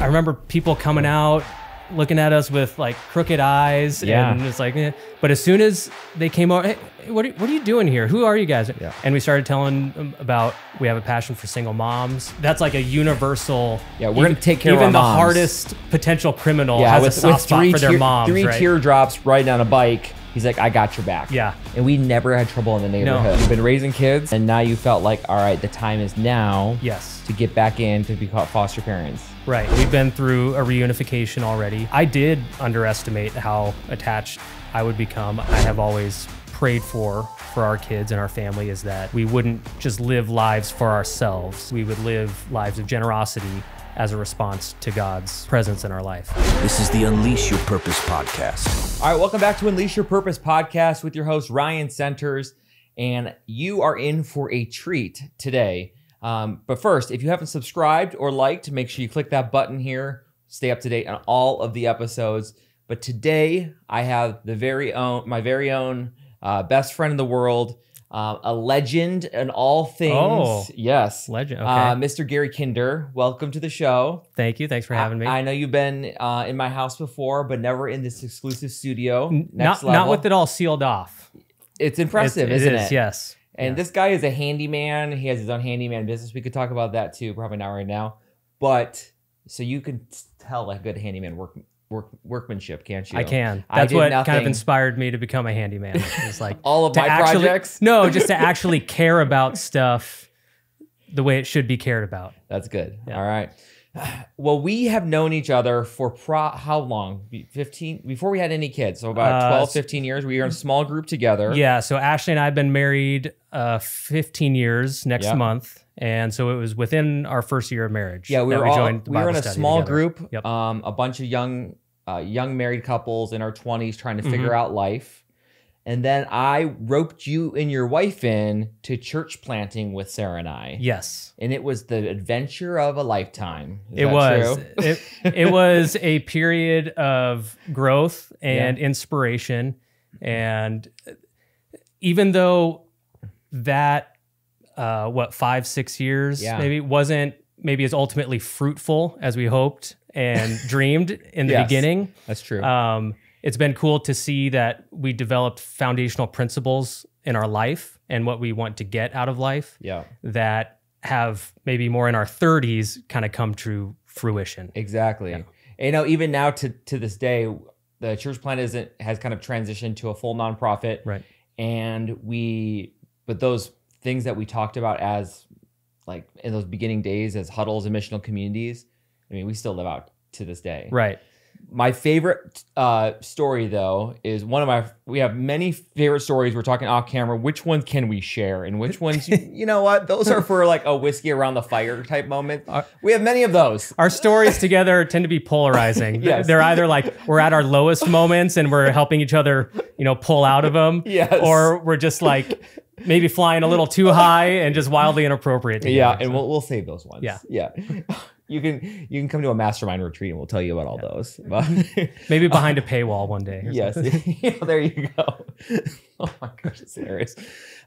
I remember people coming out, looking at us with like crooked eyes, and it's like, but as soon as they came over, hey, what are you doing here? Who are you guys? Yeah. And we started telling them about, we have a passion for single moms. That's like a universal. Yeah, we're gonna take care of our moms. Even the hardest potential criminal has a soft spot for their moms. Three teardrops riding on a bike. He's like, I got your back. Yeah. And we never had trouble in the neighborhood. No. You've been raising kids, and now you felt like, all right, the time is now to get back in to be foster parents. Right. We've been through a reunification already. I did underestimate how attached I would become. I have always prayed for our kids and our family is that we wouldn't just live lives for ourselves. We would live lives of generosity as a response to God's presence in our life. This is the Unleash Your Purpose podcast. All right, welcome back to Unleash Your Purpose podcast with your host, Ryan Centers. And you are in for a treat today. But first, if you haven't subscribed or liked, make sure you click that button here. Stay up to date on all of the episodes. But today, I have my very own best friend in the world, a legend in all things. Oh, yes. Legend. Okay. Mr. Gary Kinder, welcome to the show. Thank you. Thanks for having me. I know you've been in my house before, but never in this exclusive studio. Not with it all sealed off. It's impressive, isn't it? Yes. And this guy is a handyman. He has his own handyman business. We could talk about that too, probably not right now. But so you can tell a good handyman workmanship, can't you? I can. That's what kind of inspired me to become a handyman. It's like all of my projects? No, just to actually care about stuff the way it should be cared about. That's good. Yeah. All right. Well, we have known each other for how long? 15? Before we had any kids. So about 12, 15 years. We were in a small group together. Yeah. So Ashley and I have been married 15 years next month. And so it was within our first year of marriage. Yeah, we were in a small together. group, a bunch of young married couples in our 20s trying to figure out life. And then I roped you and your wife in to church planting with Sarah and I. Yes. And it was the adventure of a lifetime. It was. It was a period of growth and inspiration. And even though that 5-6 years maybe wasn't as ultimately fruitful as we hoped and dreamed in the beginning. That's true. It's been cool to see that we developed foundational principles in our life and what we want to get out of life that have maybe more in our 30s kind of come to fruition. Exactly. Yeah. And, even now to this day, the church plant has kind of transitioned to a full nonprofit. Right. But those things that we talked about as like in those beginning days as huddles and missional communities, I mean, we still live out to this day. Right. My favorite story, though, is we have many favorite stories. We're talking off camera. Which ones can we share? And which ones, you know what? Those are for like a whiskey around the fire type moment. We have many of those. Our stories together tend to be polarizing. Yes. They're either like we're at our lowest moments and we're helping each other, pull out of them. Yes. Or we're just like maybe flying a little too high and just wildly inappropriate together. Yeah, and we'll save those ones. Yeah. Yeah. You can come to a mastermind retreat and we'll tell you about all those. Maybe behind a paywall one day. Yes. There you go. Oh my gosh, it's hilarious.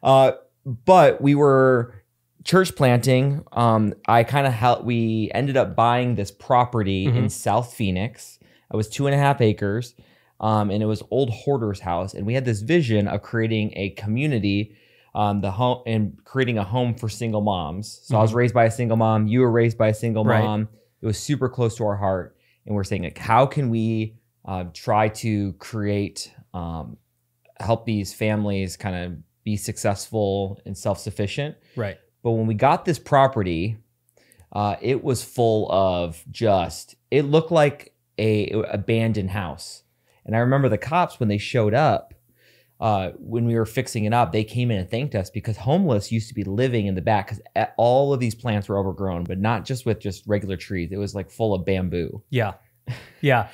But we were church planting. We ended up buying this property in South Phoenix. It was 2.5 acres. And it was old hoarder's house. And we had this vision of creating a community and creating a home for single moms. So I was raised by a single mom. You were raised by a single mom. It was super close to our heart. And we're saying, like, how can we try to create, help these families kind of be successful and self-sufficient? Right. But when we got this property, it was full of it looked like a abandoned house. And I remember the cops, when they showed up, when we were fixing it up, they came in and thanked us because homeless used to be living in the back because all of these plants were overgrown, but not just with just regular trees. It was like full of bamboo. Yeah. Yeah.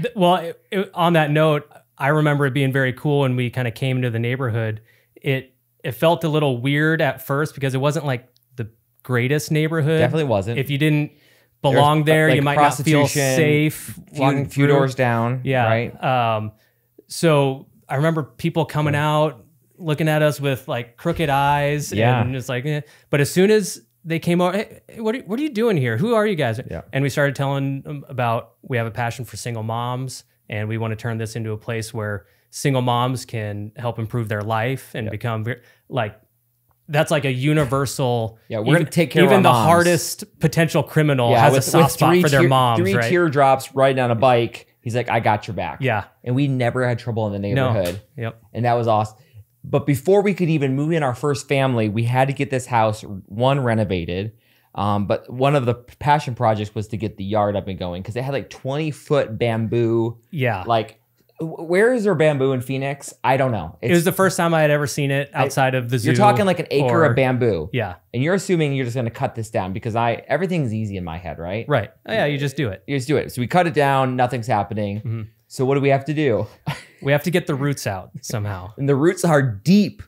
On that note, I remember it being very cool when we kind of came into the neighborhood. It felt a little weird at first because it wasn't like the greatest neighborhood. Definitely wasn't. If you didn't belong there, like you might not feel safe. Few doors down. Yeah. Right. So I remember people coming out, looking at us with like crooked eyes. And it's like, but as soon as they came over. Hey, what are you doing here? Who are you guys? Yeah. And we started telling them about, we have a passion for single moms, and we want to turn this into a place where single moms can help improve their life and become like, that's like a universal. Yeah, we're going to take care of our even the moms. hardest potential criminal has a soft spot for their moms, three right? teardrops riding on a bike. He's like, I got your back. Yeah. And we never had trouble in the neighborhood. No. Yep. And that was awesome. But before we could even move in our first family, we had to get this house, one, renovated. But one of the passion projects was to get the yard up and going because they had like 20-foot bamboo. Yeah. Like, where is there bamboo in Phoenix? I don't know. It was the first time I had ever seen it outside of the zoo. You're talking like an acre of bamboo. Yeah. And you're assuming you're just going to cut this down because everything's easy in my head, right? Right. Oh, yeah, you just do it. You just do it. So we cut it down. Nothing's happening. Mm-hmm. So what do we have to do? We have to get the roots out somehow. And the roots are deep.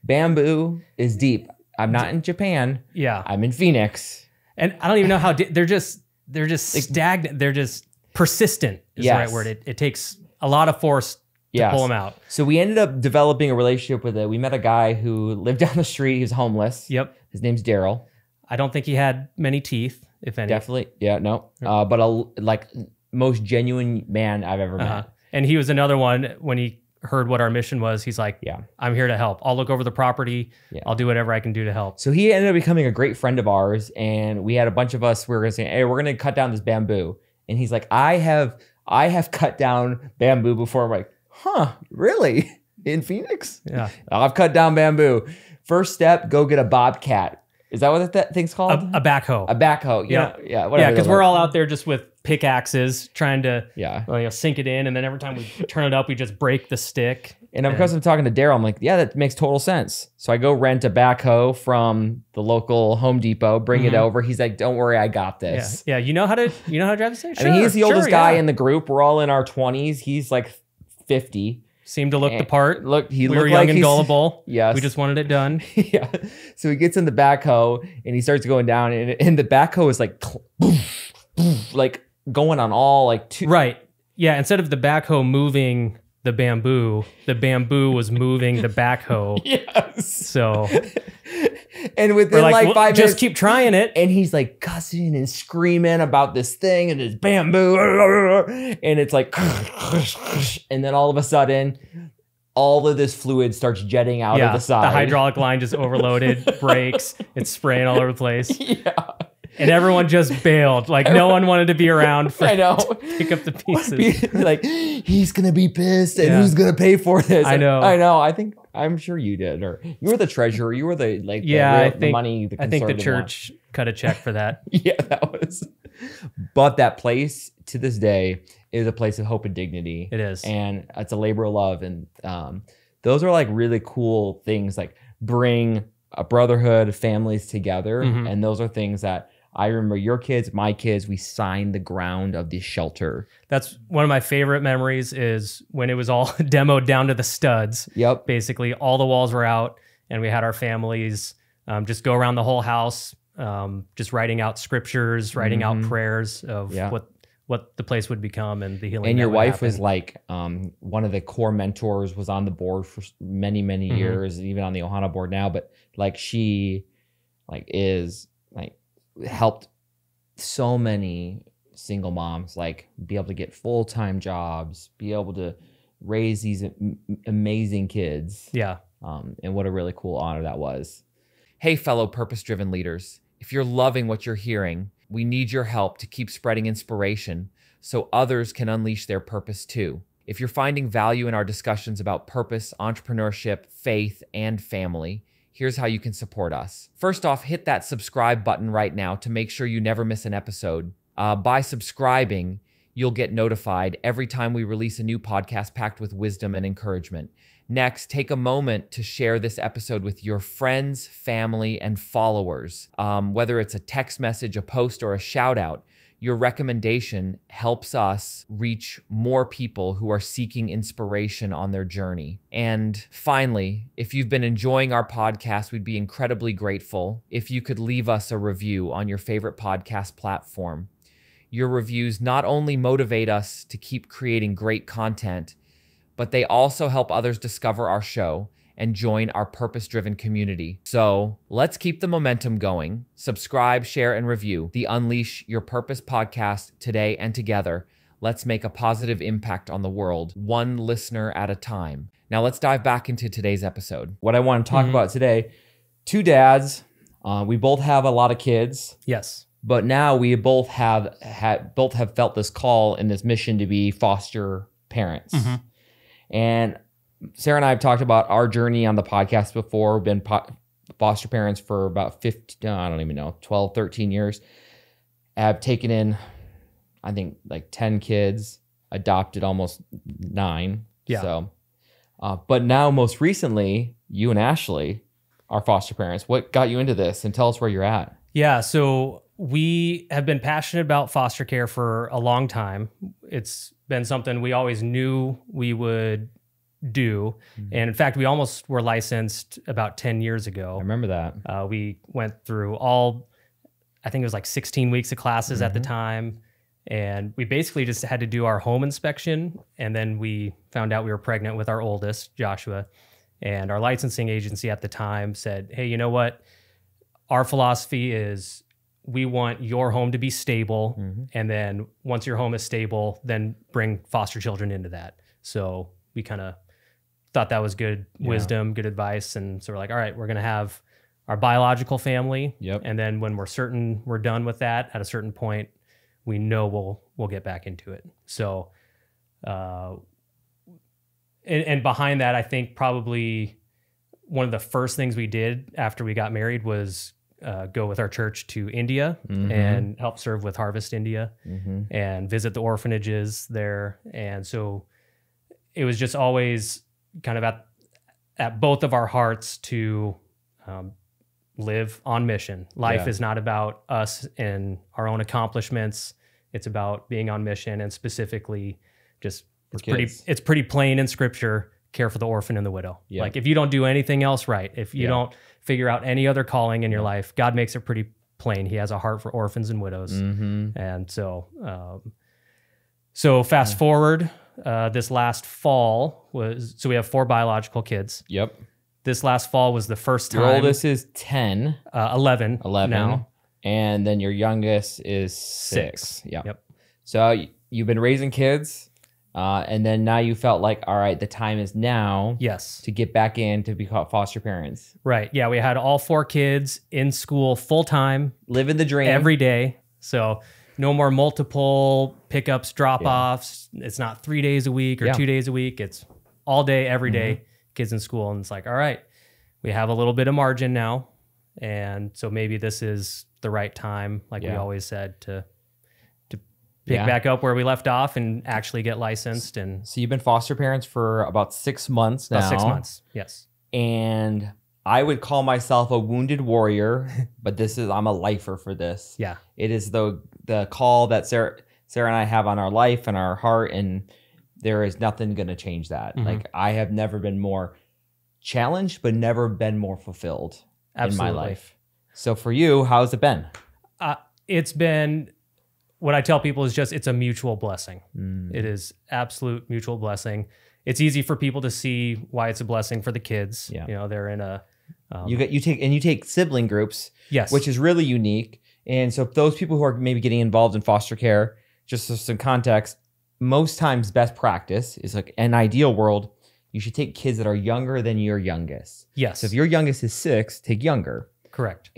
Bamboo is deep. I'm not in Japan. Yeah. I'm in Phoenix. And I don't even know how they're just stagnant. They're just persistent is the right word. It takes a lot of force to pull them out. So we ended up developing a relationship with it. We met a guy who lived down the street. He was homeless. Yep. His name's Daryl. I don't think he had many teeth, if any. Definitely. Yeah, no. But like most genuine man I've ever met. And he was another one when he heard what our mission was. He's like, yeah, I'm here to help. I'll look over the property. Yeah. I'll do whatever I can do to help. So he ended up becoming a great friend of ours. And we had a bunch of us, we were going to say, hey, we're going to cut down this bamboo. And he's like, I have cut down bamboo before. I'm like, huh, really? In Phoenix? Yeah. I've cut down bamboo. First step, go get a bobcat. Is that what that thing's called? A backhoe. A backhoe. Yeah. Yeah. Whatever. Yeah. Because we're all out there just with pickaxes trying to sink it in. And then every time we turn it up, we just break the stick. And because I'm talking to Daryl, I'm like, yeah, that makes total sense. So I go rent a backhoe from the local Home Depot, bring it over. He's like, don't worry, I got this. Yeah. You know how to drive this thing? Sure, I mean, he's the oldest guy in the group. We're all in our 20s. He's like 50. Seemed to look the part. We were young and gullible. Yes. We just wanted it done. Yeah. So he gets in the backhoe and he starts going down, and the backhoe is like, like going on all like two. Right. Yeah. Instead of the backhoe moving the bamboo was moving the backhoe. Yes. So. And within like 5 minutes, just keep trying it. And he's like cussing and screaming about this thing and this bamboo. And it's like, and then all of a sudden, all of this fluid starts jetting out of the side. The hydraulic line just overloaded, breaks, it's spraying all over the place. Yeah. And everyone just bailed. Like no one wanted to be around for to pick up the pieces. Like, he's going to be pissed and who's going to pay for this? I know. I'm sure you did. Or you were the treasurer. You were the the money. I think the church cut a check for that. Yeah, that was. But that place to this day is a place of hope and dignity. It is. And it's a labor of love. And those are like really cool things, like bring a brotherhood, families together. Mm-hmm. And those are things that I remember your kids, my kids, we signed the ground of the shelter. That's one of my favorite memories is when it was all demoed down to the studs. Yep. Basically, all the walls were out and we had our families just go around the whole house, just writing out scriptures, writing out prayers of what the place would become and the healing. And your wife was like one of the core mentors, was on the board for many, many years, even on the Ohana board now. But like she is helped so many single moms be able to get full-time jobs, be able to raise these amazing kids. Yeah. And what a really cool honor that was. Hey, fellow purpose-driven leaders, if you're loving what you're hearing, we need your help to keep spreading inspiration so others can unleash their purpose too. If you're finding value in our discussions about purpose, entrepreneurship, faith, and family, here's how you can support us. First off, hit that subscribe button right now to make sure you never miss an episode. By subscribing, you'll get notified every time we release a new podcast packed with wisdom and encouragement. Next, take a moment to share this episode with your friends, family, and followers. Whether it's a text message, a post, or a shout out, your recommendation helps us reach more people who are seeking inspiration on their journey. And finally, if you've been enjoying our podcast, we'd be incredibly grateful if you could leave us a review on your favorite podcast platform. Your reviews not only motivate us to keep creating great content, but they also help others discover our show and join our purpose-driven community. So let's keep the momentum going. Subscribe, share, and review the Unleash Your Purpose podcast today, and together, let's make a positive impact on the world, one listener at a time. Now let's dive back into today's episode. What I want to talk about today, two dads, we both have a lot of kids. Yes. But now we both have felt this call and this mission to be foster parents. And Sarah and I have talked about our journey on the podcast before. We've been foster parents for about 12, 13 years. I've taken in, I think, like 10 kids, adopted almost 9. Yeah. So, but now most recently, you and Ashley are foster parents. What got you into this? And tell us where you're at. Yeah. So we have been passionate about foster care for a long time. It's been something we always knew we would do. And in fact, we almost were licensed about 10 years ago. I remember that. We went through I think it was like 16 weeks of classes at the time. And we basically just had to do our home inspection. And then we found out we were pregnant with our oldest, Joshua. And our licensing agency at the time said, hey, you know what? Our philosophy is we want your home to be stable. And then once your home is stable, then bring foster children into that. So we kind of thought that was good wisdom, good advice. And so we're like, all right, we're going to have our biological family. And then when we're certain we're done with that at a certain point, we know we'll get back into it. So, and behind that, I think probably one of the first things we did after we got married was go with our church to India and help serve with Harvest India and visit the orphanages there. And so it was just always kind of at both of our hearts to live on mission. Life is not about us and our own accomplishments. It's about being on mission, and specifically just it's pretty plain in scripture, care for the orphan and the widow. Like if you don't do anything else right, if you don't figure out any other calling in your life, God makes it pretty plain. He has a heart for orphans and widows. And so, fast forward, this last fall so we have 4 biological kids. This last fall was the first time. Your oldest is 10. 11 now. And then your youngest is 6. Yep. So you've been raising kids, and then now you felt like, all right, the time is now to get back in to become foster parents. Right. Yeah, we had all 4 kids in school full-time. Living the dream. Every day. So no more multiple pickups, drop-offs. It's not 3 days a week or 2 days a week. It's all day, every day, kids in school. And it's like, all right, we have a little bit of margin now. And so maybe this is the right time, like we always said, to pick back up where we left off and actually get licensed. And so you've been foster parents for about 6 months now. About 6 months, yes. And I would call myself a wounded warrior, but I'm a lifer for this. Yeah. It is the call that Sarah and I have on our life and our heart, and there is nothing going to change that. Like I have never been more challenged, but never been more fulfilled in my life. So for you, how's it been? It's been, what I tell people is just, it's a mutual blessing. It is absolute mutual blessing. It's easy for people to see why it's a blessing for the kids. You know, they're in a, you take sibling groups, yes, which is really unique. And so those people who are maybe getting involved in foster care, just for some context, most times best practice is like an ideal world, you should take kids that are younger than your youngest. Yes. So if your youngest is 6, take younger. Correct.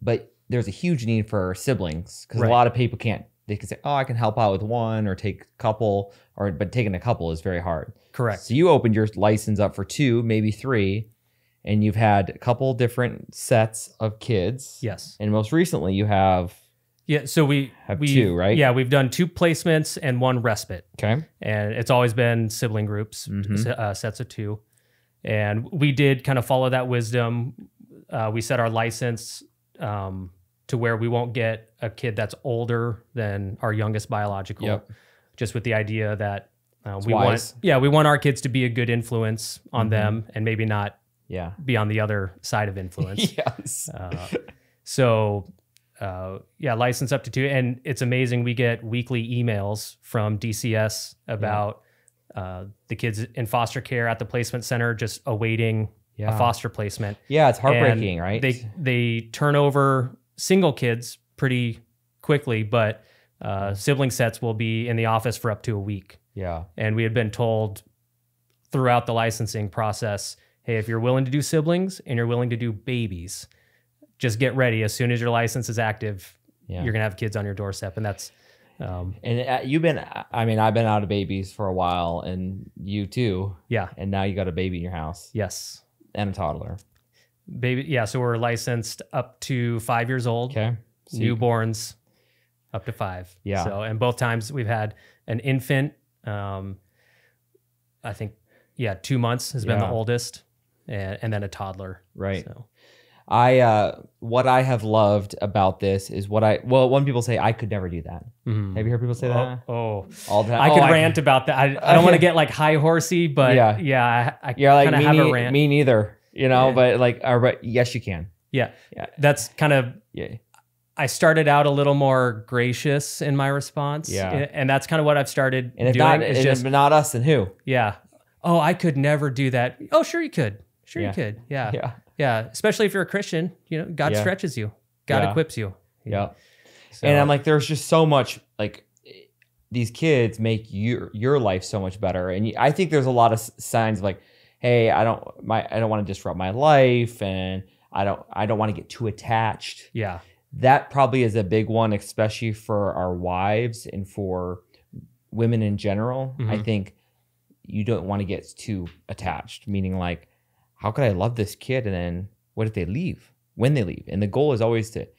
But there's a huge need for siblings because a lot of people they can say, oh, I can help out with one or take a couple, but taking a couple is very hard. Correct. So you opened your license up for 2, maybe 3, and you've had a couple different sets of kids. Yes. And most recently you have... Yeah, so we have 2, right? Yeah, we've done 2 placements and 1 respite. Okay. And it's always been sibling groups, sets of 2. And we did kind of follow that wisdom. We set our license to where we won't get a kid that's older than our youngest biological, just with the idea that we want our kids to be a good influence on them and maybe not be on the other side of influence. Yes. License up to 2. And it's amazing. We get weekly emails from DCS about the kids in foster care at the placement center just awaiting a foster placement. Yeah, it's heartbreaking, And right? they turn over single kids pretty quickly, but sibling sets will be in the office for up to a week. Yeah. And we had been told throughout the licensing process, hey, if you're willing to do siblings and you're willing to do babies, just get ready. As soon as your license is active, you're going to have kids on your doorstep. And that's... and you've been, I mean, I've been out of babies for a while, and you too. Yeah. And now you got a baby in your house. Yes. And a toddler. Baby. Yeah. So we're licensed up to 5 years old. Okay. So Newborns up to 5. Yeah. So, and both times we've had an infant. I think, 2 months has been the oldest, and then a toddler. Right. So. What I have loved about this is when people say I could never do that. Mm-hmm. Have you heard people say that? Oh, all the time. I could rant about that. I don't want to get like high horsey, but I like kind of have a rant. Me neither, but yes, you can. Yeah. That's kind of, I started out a little more gracious in my response. Yeah. And that's kind of what I've started and if doing. If not us, then who? Yeah. Oh, I could never do that. Oh, sure you could. Sure you could. Yeah. Yeah. Yeah, especially if you're a Christian, God stretches you. God equips you. Yeah. So, and I'm like, there's just so much, like, these kids make your life so much better. And I think there's a lot of signs of like, hey, I don't want to disrupt my life, and I don't want to get too attached. Yeah. That probably is a big one, especially for our wives and for women in general. Mm-hmm. I think you don't want to get too attached, meaning like, how could I love this kid? And then what if they leave? When they leave? And the goal is always that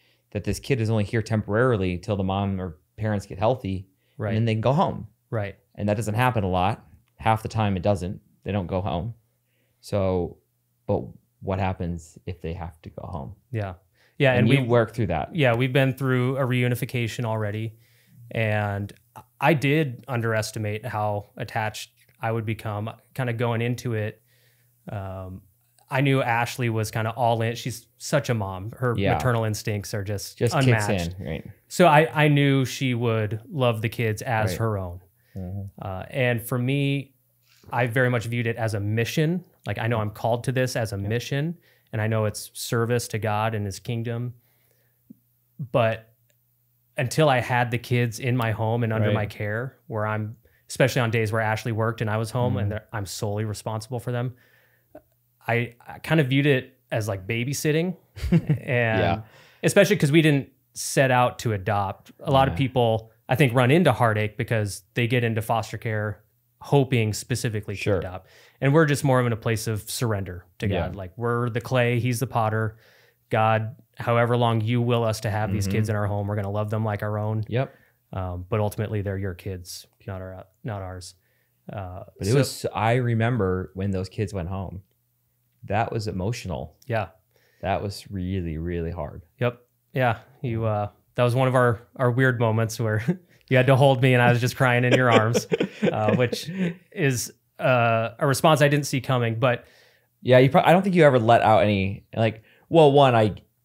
this kid is only here temporarily till the mom or parents get healthy. Right. And then they can go home. Right. And that doesn't happen a lot. Half the time it doesn't. They don't go home. So, but what happens if they have to go home? Yeah. Yeah. And we work through that. Yeah. We've been through a reunification already. And I did underestimate how attached I would become kind of going into it. I knew Ashley was kind of all in. She's such a mom. Her maternal instincts are just unmatched. Kicks in, right? So I knew she would love the kids as her own. Mm-hmm. And for me, I very much viewed it as a mission. Like, I know I'm called to this as a mission, and I know it's service to God and his kingdom. But until I had the kids in my home and under my care, where I'm, especially on days where Ashley worked and I was home and I'm solely responsible for them, I kind of viewed it as like babysitting. And especially because we didn't set out to adopt. A lot of people, I think, run into heartache because they get into foster care hoping specifically to adopt. And we're just more of in a place of surrender to God. Like, we're the clay, he's the potter. God, however long you will us to have these kids in our home, we're going to love them like our own. Yep. But ultimately they're your kids, not ours. But it was, I remember when those kids went home, that was emotional. Yeah. That was really, really hard. Yep. Yeah. You, that was one of our weird moments where you had to hold me and I was just crying in your arms, which is a response I didn't see coming. But yeah, I don't think you ever let out any, like, well, one,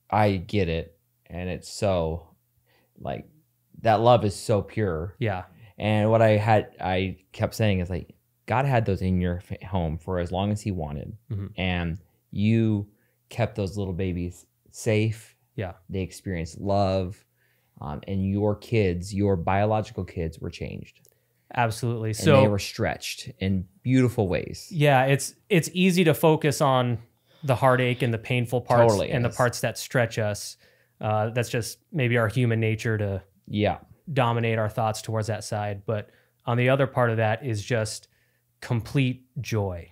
I get it. And it's so, like, that love is so pure. Yeah. And what I kept saying is, like, God had those in your home for as long as he wanted. Mm-hmm. And you kept those little babies safe. Yeah. They experienced love. And your kids, your biological kids, were changed. Absolutely. And they were stretched in beautiful ways. Yeah. It's easy to focus on the heartache and the painful parts and the parts that stretch us. That's just maybe our human nature to dominate our thoughts towards that side. But on the other part of that is just complete joy.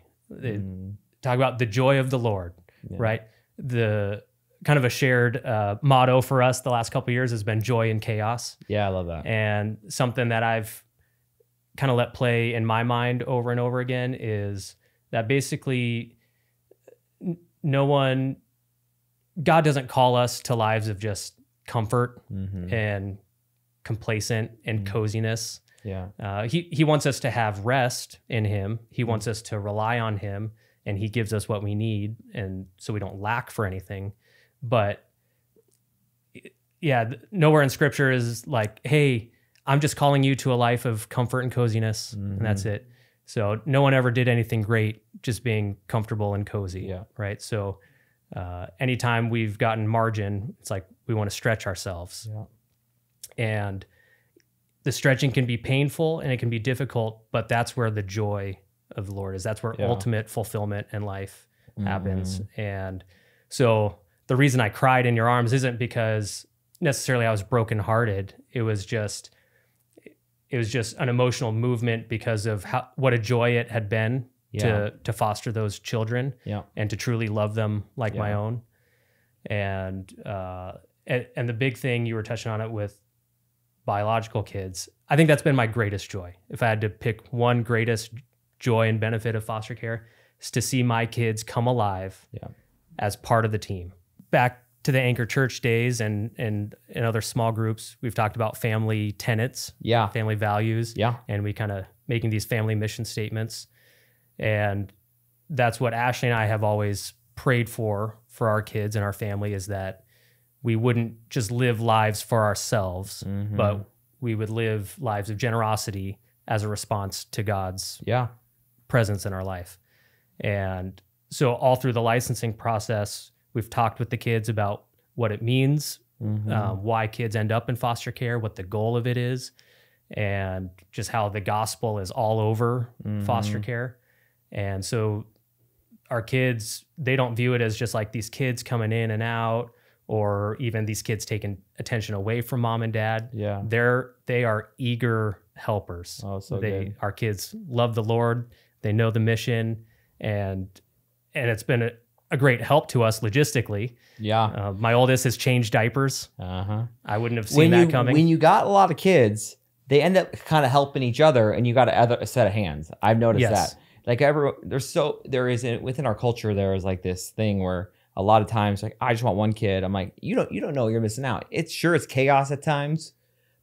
Talk about the joy of the Lord, right? The kind of a shared motto for us the last couple of years has been joy in chaos. Yeah, I love that. And something that I've kind of let play in my mind over and over again is that basically God doesn't call us to lives of just comfort and complacent and coziness. Yeah. He wants us to have rest in him. He wants us to rely on him, and he gives us what we need, and so we don't lack for anything. But yeah, nowhere in scripture is like, hey, I'm just calling you to a life of comfort and coziness, and that's it. So no one ever did anything great just being comfortable and cozy. Yeah. Right. So anytime we've gotten margin, it's like we want to stretch ourselves. Yeah. And the stretching can be painful and it can be difficult, but that's where the joy of the Lord is. That's where ultimate fulfillment in life happens. And so the reason I cried in your arms isn't because necessarily I was brokenhearted. It was just an emotional movement because of what a joy it had been to foster those children and to truly love them like my own. And the big thing you were touching on it with biological kids, I think that's been my greatest joy. If I had to pick one greatest joy and benefit of foster care, is to see my kids come alive as part of the team. Back to the Anchor Church days and in other small groups, we've talked about family tenets, family values, and we kind of making these family mission statements. And that's what Ashley and I have always prayed for our kids and our family, is that we wouldn't just live lives for ourselves, but we would live lives of generosity as a response to God's presence in our life. And so all through the licensing process, we've talked with the kids about what it means, why kids end up in foster care, what the goal of it is, and just how the gospel is all over foster care. And so our kids, they don't view it as just like these kids coming in and out, or even these kids taking attention away from mom and dad. Yeah. They are eager helpers. Oh, so good. Our kids love the Lord. They know the mission, and it's been a great help to us logistically. Yeah. My oldest has changed diapers. I wouldn't have seen that coming. When you got a lot of kids, they end up kind of helping each other, and you got a set of hands. I've noticed that. Like within our culture, there is like this thing where a lot of times, like, I just want one kid. I'm like, you don't know, you're missing out. It's chaos at times,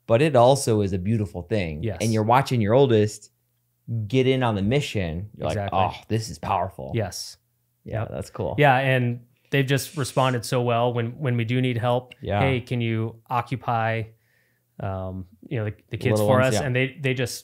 but it also is a beautiful thing. Yes. And you're watching your oldest get in on the mission. You're like, oh, this is powerful. Yes. Yeah, that's cool. Yeah, and they've just responded so well when we do need help. Yeah. Hey, can you occupy the kids Little for ones, us? And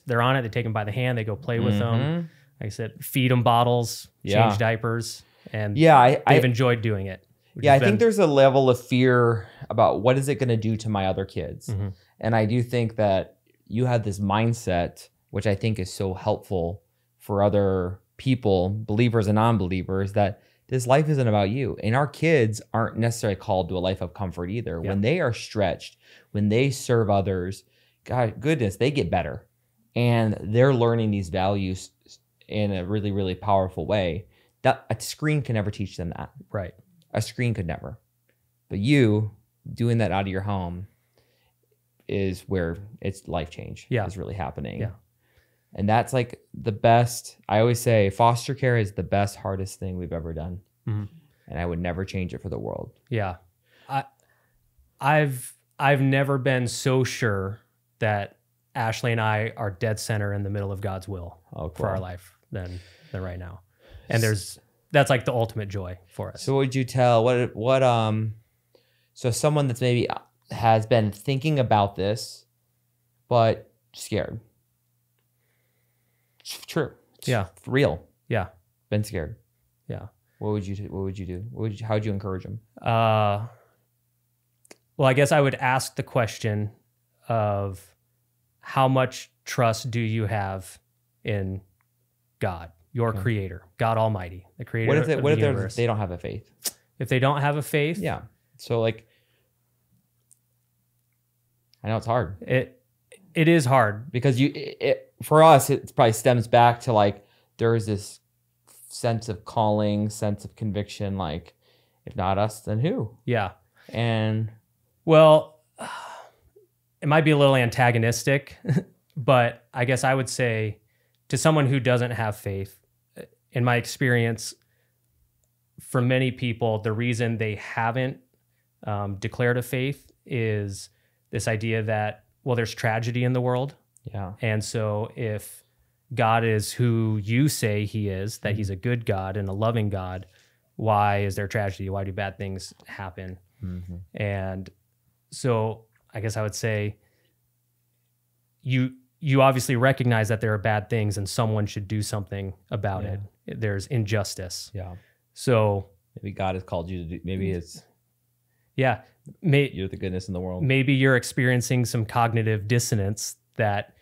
they're on it. They take them by the hand. They go play with them. Like I said, feed them bottles, change diapers. And they've enjoyed doing it. I think there's a level of fear about what is it going to do to my other kids. And I do think that you have this mindset, which I think is so helpful for other people, believers and non-believers, that this life isn't about you. And our kids aren't necessarily called to a life of comfort either. When they are stretched, when they serve others, God, goodness, they get better. And they're learning these values in a really, really powerful way. That a screen can never teach them that. Right. A screen could never. But you doing that out of your home is where it's life change is really happening. Yeah. And that's like the best. I always say foster care is the best, hardest thing we've ever done. And I would never change it for the world. Yeah. I've never been so sure that Ashley and I are dead center in the middle of God's will for our life than right now. And that's like the ultimate joy for us. So what would you tell so someone that's maybe has been thinking about this, but scared? It's true. It's real. Yeah. Been scared. Yeah. What would you do? How would you encourage them? Well, I guess I would ask the question of how much trust do you have in God, your creator, God Almighty, the creator of the universe? If they don't have a faith? If they don't have a faith? Yeah. So like, I know it's hard. It is hard because for us, it probably stems back to like, there's this sense of calling, sense of conviction, like, if not us, then who? Yeah. And well, it might be a little antagonistic, but I guess I would say to someone who doesn't have faith, in my experience, for many people, the reason they haven't declared a faith is this idea that, well, there's tragedy in the world. Yeah. And so if God is who you say he is, that he's a good God and a loving God, why is there tragedy? Why do bad things happen? And so I guess I would say you you obviously recognize that there are bad things and someone should do something about it. There's injustice. Yeah. So maybe God has called you to do, maybe it's you're the goodness in the world. Maybe you're experiencing some cognitive dissonance that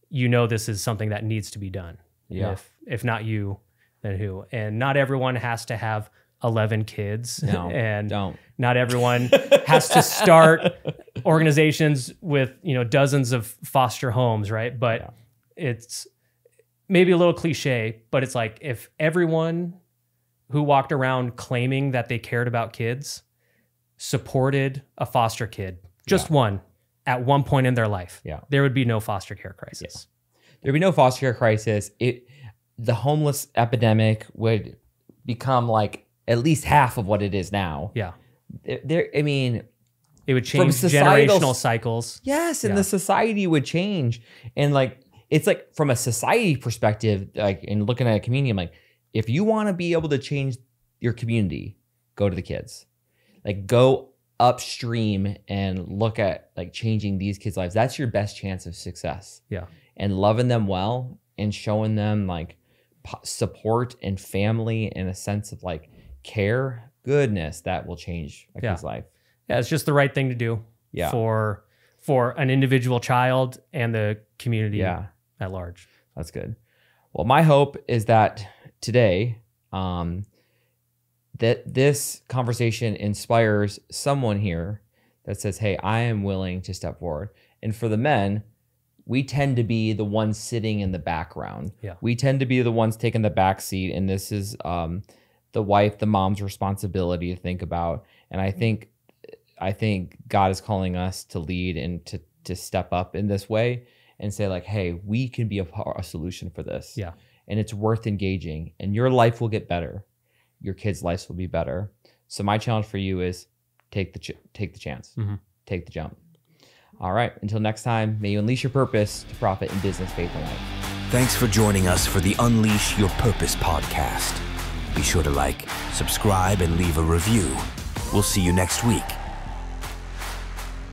this is something that needs to be done. Yeah. If not you, then who? And not everyone has to have 11 kids. No, and don't. Not everyone has to start organizations with, dozens of foster homes, right? But it's maybe a little cliche, but it's like if everyone who walked around claiming that they cared about kids supported a foster kid, just one, at one point in their life, there would be no foster care crisis. There'd be no foster care crisis. The homeless epidemic would become like at least half of what it is now. Yeah. It would change generational cycles. Yes, and the society would change. And like, it's like from a society perspective, like in looking at a community, I'm like, if you want to be able to change your community, go to the kids. Like go upstream and look at like changing these kids' lives. That's your best chance of success. Yeah. And loving them well and showing them like support and family and a sense of like care, goodness, that will change a kid's life. Yeah, it's just the right thing to do for an individual child and the community at large. That's good. Well, my hope is that today, that this conversation inspires someone here that says, hey, I am willing to step forward. And for the men, we tend to be the ones sitting in the background. Yeah. We tend to be the ones taking the back seat. And this is the wife, the mom's responsibility to think about. And I think God is calling us to lead and to step up in this way and say like, hey, we can be a solution for this. Yeah. And it's worth engaging and your life will get better. Your kids' lives will be better. So my challenge for you is take the chance, take the jump. All right. Until next time, may you unleash your purpose to profit in business, faith, and life. Thanks for joining us for the Unleash Your Purpose podcast. Be sure to like, subscribe, and leave a review. We'll see you next week.